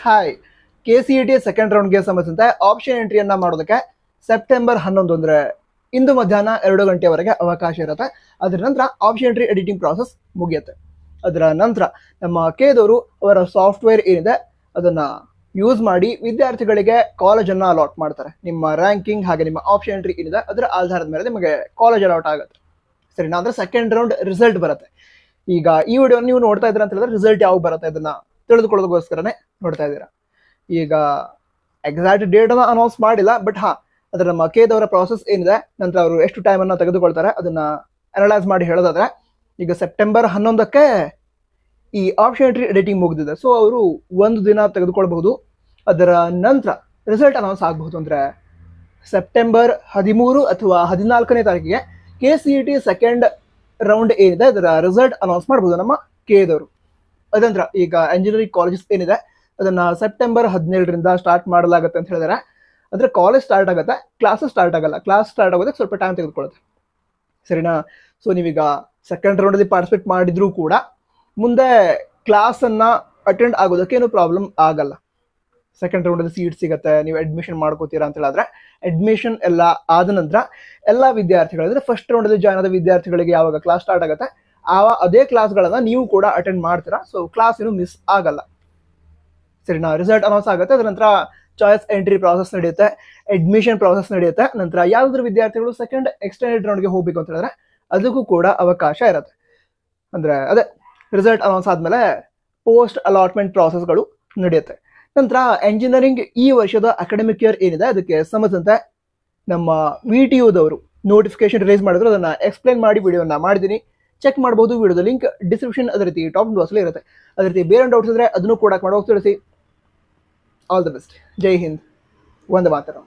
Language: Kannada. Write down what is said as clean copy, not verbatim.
ಹಾಯ್, KCET ಸೆಕೆಂಡ್ ರೌಂಡ್ಗೆ ಸಂಬಂಧಿಸಿದಂತೆ ಆಪ್ಷನ್ ಎಂಟ್ರಿಯನ್ನ ಮಾಡೋದಕ್ಕೆ ಸೆಪ್ಟೆಂಬರ್ 11 ಅಂದರೆ ಇಂದು ಮಧ್ಯಾಹ್ನ 2 ಗಂಟೆವರೆಗೆ ಅವಕಾಶ ಇರುತ್ತೆ. ಅದರ ನಂತರ ಆಪ್ಷನ್ ಎಂಟ್ರಿ ಎಡಿಟಿಂಗ್ ಪ್ರಾಸೆಸ್ ಮುಗಿಯುತ್ತೆ. ಅದರ ನಂತರ ನಮ್ಮ ಕೇದವರು ಅವರ ಸಾಫ್ಟ್ವೇರ್ ಏನಿದೆ ಅದನ್ನು ಯೂಸ್ ಮಾಡಿ ವಿದ್ಯಾರ್ಥಿಗಳಿಗೆ ಕಾಲೇಜನ್ನು ಅಲಾಟ್ ಮಾಡ್ತಾರೆ. ನಿಮ್ಮ ರ್ಯಾಂಕಿಂಗ್ ಹಾಗೆ ನಿಮ್ಮ ಆಪ್ಷನ್ ಎಂಟ್ರಿ ಏನಿದೆ ಅದರ ಆಧಾರದ ಮೇಲೆ ನಿಮಗೆ ಕಾಲೇಜ್ ಅಲಾಟ್ ಆಗುತ್ತೆ. ಸರಿನಾ? ಅಂದರೆ ಸೆಕೆಂಡ್ ರೌಂಡ್ ರಿಸಲ್ಟ್ ಬರುತ್ತೆ. ಈಗ ಈ ವಿಡಿಯೋ ನೀವು ನೋಡ್ತಾ ಇದ್ದೀರಾ ಅಂತ ಹೇಳಿದ್ರೆ ರಿಸಲ್ಟ್ ಯಾವಾಗ ಬರುತ್ತೆ ಅದನ್ನು ತಿಳಿದುಕೊಳ್ಳೋದಕ್ಕೋಸ್ಕರನೇ ನೋಡ್ತಾ ಇದ್ದೀರಾ. ಈಗ ಎಕ್ಸಾಕ್ಟ್ ಡೇಟನ್ನು ಅನೌನ್ಸ್ ಮಾಡಿಲ್ಲ, ಬಟ್ ಅದರ ನಮ್ಮ ಕೇದವರ ಪ್ರಾಸೆಸ್ ಏನಿದೆ, ನಂತರ ಅವರು ಎಷ್ಟು ಟೈಮನ್ನು ತೆಗೆದುಕೊಳ್ತಾರೆ ಅದನ್ನು ಅನಲೈಸ್ ಮಾಡಿ ಹೇಳೋದಾದ್ರೆ, ಈಗ ಸೆಪ್ಟೆಂಬರ್ 11ಕ್ಕೆ ಈ ಆಪ್ಷನ್ ಎಂಟ್ರಿ ಎಡಿಟಿಂಗ್ ಮುಗಿದಿದೆ. ಸೊ ಅವರು ಒಂದು ದಿನ ತೆಗೆದುಕೊಳ್ಬಹುದು. ಅದರ ನಂತರ ರಿಸಲ್ಟ್ ಅನೌನ್ಸ್ ಆಗಬಹುದು. ಅಂದರೆ ಸೆಪ್ಟೆಂಬರ್ 13 ಅಥವಾ 14ನೇ ತಾರೀಕಿಗೆ KCET ಸೆಕೆಂಡ್ ರೌಂಡ್ ಏನಿದೆ ಅದರ ರಿಸಲ್ಟ್ ಅನೌನ್ಸ್ ಮಾಡ್ಬೋದು ನಮ್ಮ ಕೇದವರು. ಅದಂತರ ಈಗ ಇಂಜಿನಿಯರಿಂಗ್ ಕಾಲೇಜಸ್ ಏನಿದೆ ಅದನ್ನು ಸೆಪ್ಟೆಂಬರ್ 17ರಿಂದ ಸ್ಟಾರ್ಟ್ ಮಾಡಲಾಗುತ್ತೆ ಅಂತ ಹೇಳಿದರೆ, ಅಂದರೆ ಕಾಲೇಜ್ ಸ್ಟಾರ್ಟ್ ಆಗುತ್ತೆ, ಕ್ಲಾಸಸ್ ಸ್ಟಾರ್ಟ್ ಆಗಲ್ಲ. ಕ್ಲಾಸ್ ಸ್ಟಾರ್ಟ್ ಆಗೋದಕ್ಕೆ ಸ್ವಲ್ಪ ಟೈಮ್ ತೆಗೆದುಕೊಳ್ಳುತ್ತೆ. ಸರಿನಾ? ಸೊ ನೀವೀಗ ಸೆಕೆಂಡ್ ರೌಂಡಲ್ಲಿ ಪಾರ್ಟಿಸಿಪೇಟ್ ಮಾಡಿದ್ರೂ ಕೂಡ ಮುಂದೆ ಕ್ಲಾಸನ್ನು ಅಟೆಂಡ್ ಆಗೋದಕ್ಕೆ ಏನು ಪ್ರಾಬ್ಲಮ್ ಆಗಲ್ಲ. ಸೆಕೆಂಡ್ ರೌಂಡಲ್ಲಿ ಸೀಟ್ ಸಿಗುತ್ತೆ, ನೀವು ಅಡ್ಮಿಷನ್ ಮಾಡ್ಕೋತೀರಾ ಅಂತ ಹೇಳಿದ್ರೆ ಅಡ್ಮಿಷನ್ ಎಲ್ಲ ಆದ ನಂತರ ಎಲ್ಲ ವಿದ್ಯಾರ್ಥಿಗಳು, ಅಂದರೆ ಫಸ್ಟ್ ರೌಂಡಲ್ಲಿ ಜಾಯ್ನ್ ಆದ ವಿದ್ಯಾರ್ಥಿಗಳಿಗೆ ಯಾವಾಗ ಕ್ಲಾಸ್ ಸ್ಟಾರ್ಟ್ ಆಗುತ್ತೆ ಅದೇ ಕ್ಲಾಸ್ಗಳನ್ನು ನೀವು ಕೂಡ ಅಟೆಂಡ್ ಮಾಡ್ತೀರಾ. ಸೊ ಕ್ಲಾಸ್ ಏನು ಮಿಸ್ ಆಗಲ್ಲ. ಸರಿನಾ? ರಿಸಲ್ಟ್ ಅನೌನ್ಸ್ ಆಗುತ್ತೆ. ಅದರ ನಂತರ ಚಾಯ್ಸ್ ಎಂಟ್ರಿ ಪ್ರಾಸೆಸ್ ನಡೆಯುತ್ತೆ, ಅಡ್ಮಿಷನ್ ಪ್ರಾಸೆಸ್ ನಡೆಯುತ್ತೆ. ನಂತರ ಯಾವುದಾದ್ರೂ ವಿದ್ಯಾರ್ಥಿಗಳು ಸೆಕೆಂಡ್ ಎಕ್ಸ್ಟೆಂಡೆಡ್ ರೌಂಡ್ಗೆ ಹೋಗಬೇಕು ಅಂತ ಹೇಳಿದ್ರೆ ಅದಕ್ಕೂ ಕೂಡ ಅವಕಾಶ ಇರುತ್ತೆ. ಅಂದರೆ ಅದೇ ರಿಸಲ್ಟ್ ಅನೌನ್ಸ್ ಆದಮೇಲೆ ಪೋಸ್ಟ್ ಅಲಾಟ್ಮೆಂಟ್ ಪ್ರಾಸೆಸ್ಗಳು ನಡೆಯುತ್ತೆ. ನಂತರ ಎಂಜಿನಿಯರಿಂಗ್ ಈ ವರ್ಷದ ಅಕಾಡೆಮಿಕ್ ಇಯರ್ ಏನಿದೆ ಅದಕ್ಕೆ ಸಂಬಂಧಿಸಿದಂತೆ ನಮ್ಮ VTUದವರು ನೋಟಿಫಿಕೇಶನ್ ರಿಲೀಸ್ ಮಾಡಿದ್ರು. ಅದನ್ನು ಎಕ್ಸ್ಪ್ಲೈನ್ ಮಾಡಿ ವಿಡಿಯೋನ ಮಾಡಿದ್ದೀನಿ, ಚೆಕ್ ಮಾಡ್ಬೋದು. ವಿಡಿಯೋದ ಲಿಂಕ್ ಡಿಸ್ಕ್ರಿಪ್ಷನ್ ಅದೇ ರೀತಿ ಟಾಪ್ ಬಾಕ್ಸಲ್ಲಿ ಇರುತ್ತೆ. ಅದೇ ರೀತಿ ಬೇರೆ ಡೌಟ್ಸ್ ಇದ್ದರೆ ಅದನ್ನು ಕೂಡ ಮಾಡಿ ಹೋಗಿ ತಿಳಿಸಿ. All the best. ಜೈ ಹಿಂದ್, ವಂದೇ ಮಾತರಂ.